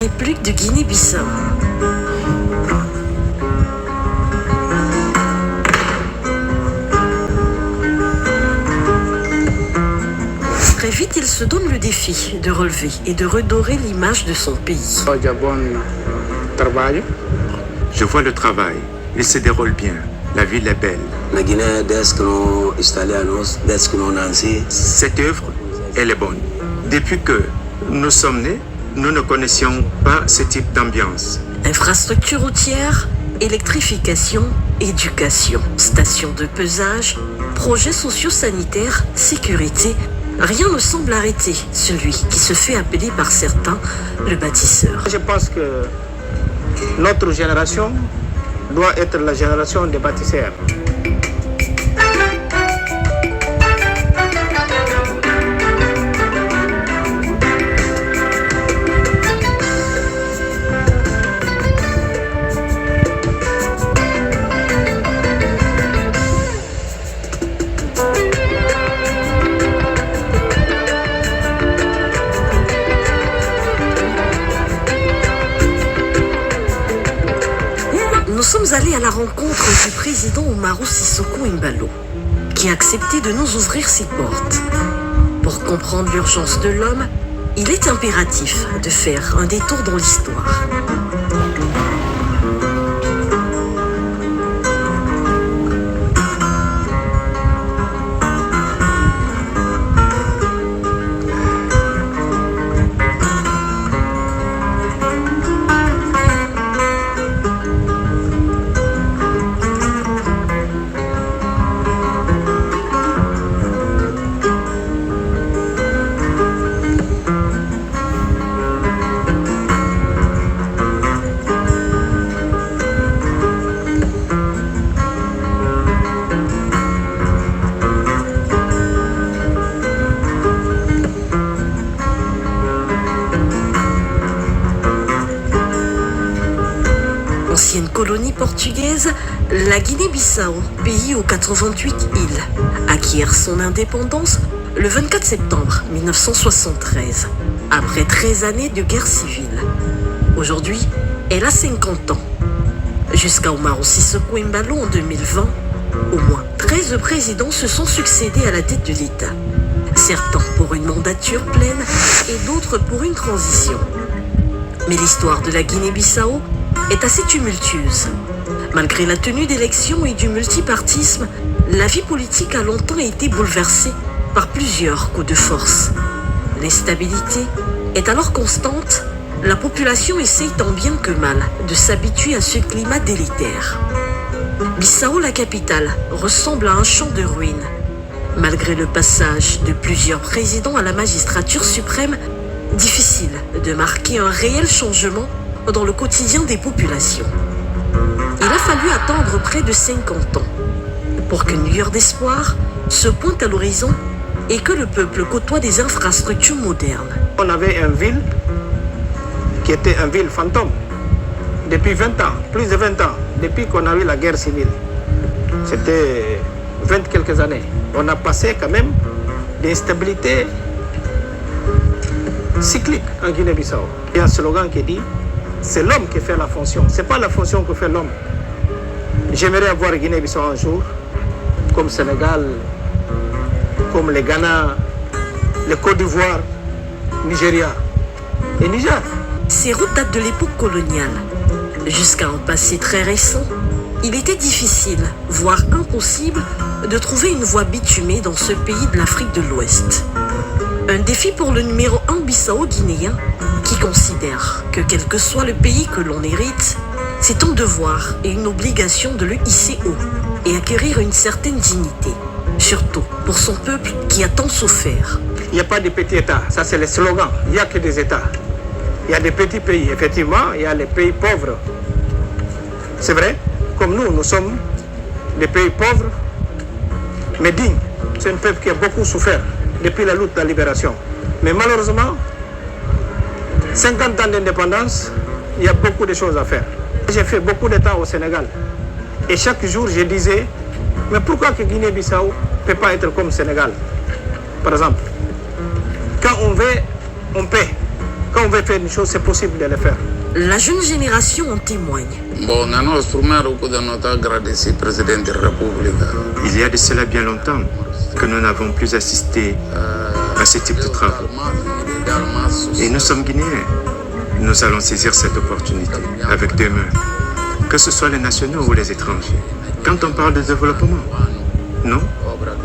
République de Guinée-Bissau. Très vite, il se donne le défi de relever et de redorer l'image de son pays. Je vois le travail, il se déroule bien, la ville est belle. Cette œuvre, elle est bonne. Depuis que nous sommes nés, nous ne connaissions pas ce type d'ambiance. Infrastructure routière, électrification, éducation, stations de pesage, projets socio-sanitaires, sécurité, rien ne semble arrêter celui qui se fait appeler par certains le bâtisseur. Je pense que notre génération doit être la génération des bâtisseurs. Nous sommes allés à la rencontre du président Umaru Sissoco Embalo, qui a accepté de nous ouvrir ses portes. Pour comprendre l'urgence de l'homme, il est impératif de faire un détour dans l'histoire. Ancienne colonie portugaise, la Guinée-Bissau, pays aux 88 îles, acquiert son indépendance le 24 septembre 1973, après 13 années de guerre civile. Aujourd'hui, elle a 50 ans. Jusqu'à Umaru Sissoco Embalo en 2020, au moins 13 présidents se sont succédés à la tête de l'État. Certains pour une mandature pleine et d'autres pour une transition. Mais l'histoire de la Guinée-Bissau est assez tumultueuse. Malgré la tenue d'élections et du multipartisme, la vie politique a longtemps été bouleversée par plusieurs coups de force. L'instabilité est alors constante, la population essaye tant bien que mal de s'habituer à ce climat délétère. Bissau, la capitale, ressemble à un champ de ruines. Malgré le passage de plusieurs présidents à la magistrature suprême, difficile de marquer un réel changement dans le quotidien des populations. Il a fallu attendre près de 50 ans pour qu'une lueur d'espoir se pointe à l'horizon et que le peuple côtoie des infrastructures modernes. On avait une ville qui était une ville fantôme depuis 20 ans, plus de 20 ans, depuis qu'on a eu la guerre civile. C'était 20 quelques années. On a passé quand même des stabilités cycliques en Guinée-Bissau. Il y a un slogan qui dit c'est l'homme qui fait la fonction, c'est pas la fonction que fait l'homme. J'aimerais avoir Guinée-Bissau un jour, comme Sénégal, comme le Ghana, le Côte d'Ivoire, Nigeria et Niger. Ces routes datent de l'époque coloniale. Jusqu'à un passé très récent, il était difficile, voire impossible, de trouver une voie bitumée dans ce pays de l'Afrique de l'Ouest. Un défi pour le numéro 1 bissau-guinéen qui considère que quel que soit le pays que l'on hérite, c'est un devoir et une obligation de le hisser haut et acquérir une certaine dignité, surtout pour son peuple qui a tant souffert. Il n'y a pas de petits États, ça c'est le slogan, il n'y a que des États. Il y a des petits pays, effectivement, il y a les pays pauvres. C'est vrai, comme nous, nous sommes des pays pauvres, mais dignes. C'est un peuple qui a beaucoup souffert depuis la lutte de la libération. Mais malheureusement, 50 ans d'indépendance, il y a beaucoup de choses à faire. J'ai fait beaucoup de temps au Sénégal. Et chaque jour, je disais, mais pourquoi que Guinée-Bissau ne peut pas être comme le Sénégal? Par exemple, quand on veut, on paie. Quand on veut faire une chose, c'est possible de le faire. La jeune génération en témoigne. Bom, nós primeiro podemos agradecer ao Presidente da República. Il y a de cela bien longtemps que nous n'avons plus assisté à ce type de travaux. Et nous sommes Guinéens. Nous allons saisir cette opportunité avec deux mains, que ce soit les nationaux ou les étrangers. Quand on parle de développement, nous,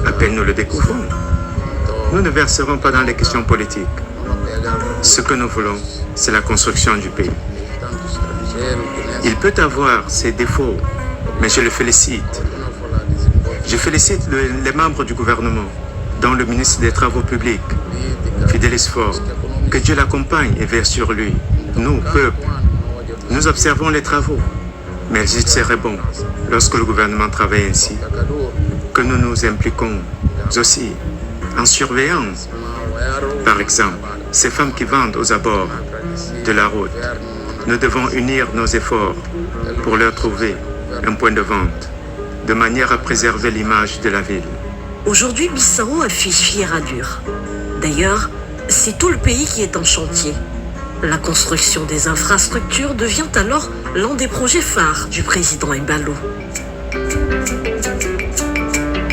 à peine nous le découvrons. Nous ne verserons pas dans les questions politiques. Ce que nous voulons, c'est la construction du pays. Il peut avoir ses défauts, mais je le félicite. Je félicite les membres du gouvernement, dont le ministre des Travaux publics, Fidelis Faure. Que Dieu l'accompagne et veille sur lui. Nous, peuple, nous observons les travaux, mais il serait bon, lorsque le gouvernement travaille ainsi, que nous nous impliquons aussi en surveillant, par exemple, ces femmes qui vendent aux abords de la route. Nous devons unir nos efforts pour leur trouver un point de vente, de manière à préserver l'image de la ville. Aujourd'hui, Bissau affiche fière allure. D'ailleurs, c'est tout le pays qui est en chantier. La construction des infrastructures devient alors l'un des projets phares du président Embalo.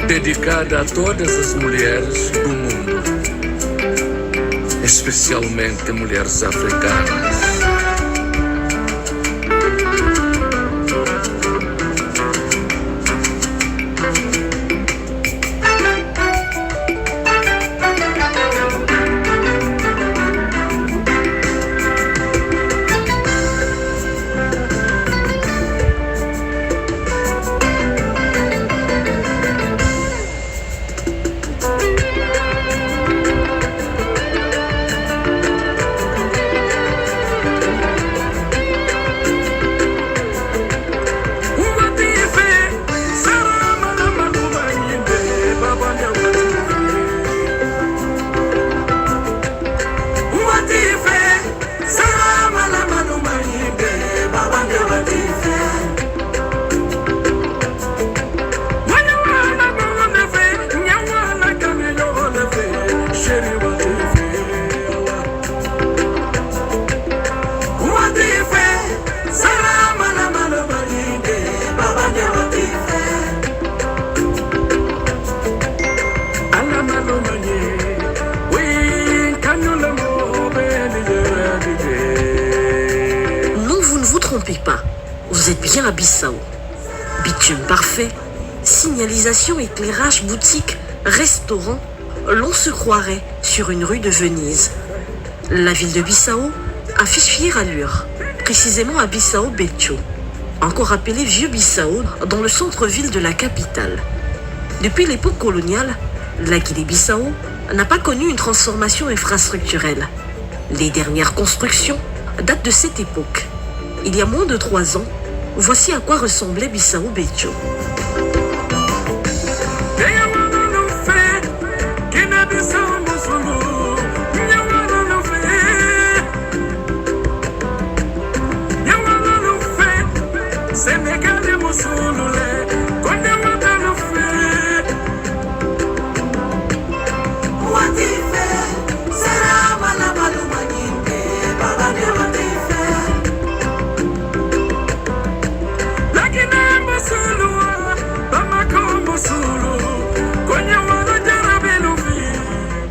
Dedicada a todas as mulheres do mundo, especialmente mulheres africanas. Pas. Vous êtes bien à Bissau. Bitume parfait, signalisation, éclairage, boutique, restaurant, l'on se croirait sur une rue de Venise. La ville de Bissau affiche fière allure, précisément à Bissau Becho, encore appelé Vieux Bissau, dans le centre-ville de la capitale. Depuis l'époque coloniale, la Guinée-Bissau n'a pas connu une transformation infrastructurelle. Les dernières constructions datent de cette époque. Il y a moins de 3 ans, voici à quoi ressemblait Bissau Becho.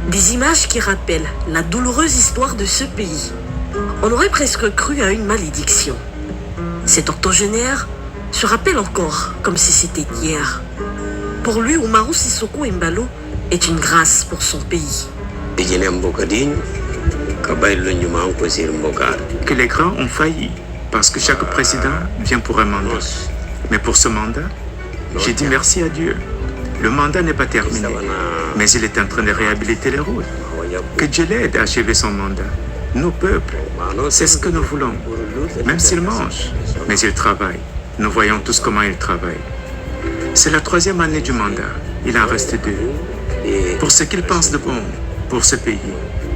Des images qui rappellent la douloureuse histoire de ce pays. On aurait presque cru à une malédiction. Cet octogénaire se rappelle encore comme si c'était hier. Pour lui, Umaru Sissoko Embalo est une grâce pour son pays. Que les grands ont failli, parce que chaque président vient pour un mandat. Mais pour ce mandat, j'ai dit merci à Dieu. Le mandat n'est pas terminé, mais il est en train de réhabiliter les routes. Que Dieu l'aide à achever son mandat. Nos peuples, c'est ce que nous voulons. Même s'ils mangent, mais ils travaillent. Nous voyons tous comment ils travaillent. C'est la 3e année du mandat. Il en reste 2. Pour ce qu'il pense de bon, pour ce pays,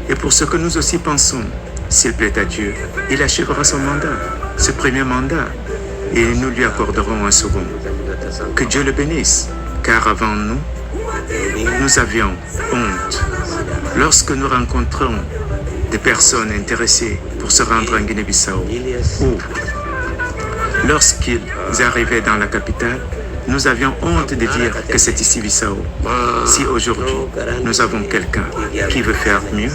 et pour ce que nous aussi pensons, s'il plaît à Dieu, il achèvera son mandat, ce premier mandat, et nous lui accorderons un second. Que Dieu le bénisse, car avant nous avions honte. Lorsque nous rencontrons des personnes intéressées pour se rendre en Guinée-Bissau. Ou, lorsqu'ils arrivaient dans la capitale, nous avions honte de dire que c'est ici Bissau. Si aujourd'hui nous avons quelqu'un qui veut faire mieux,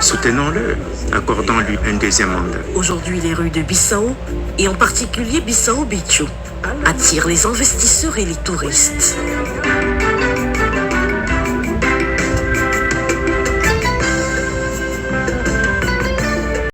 soutenons-le, accordons-lui un deuxième mandat. Aujourd'hui, les rues de Bissau, et en particulier Bissau Beach, attirent les investisseurs et les touristes.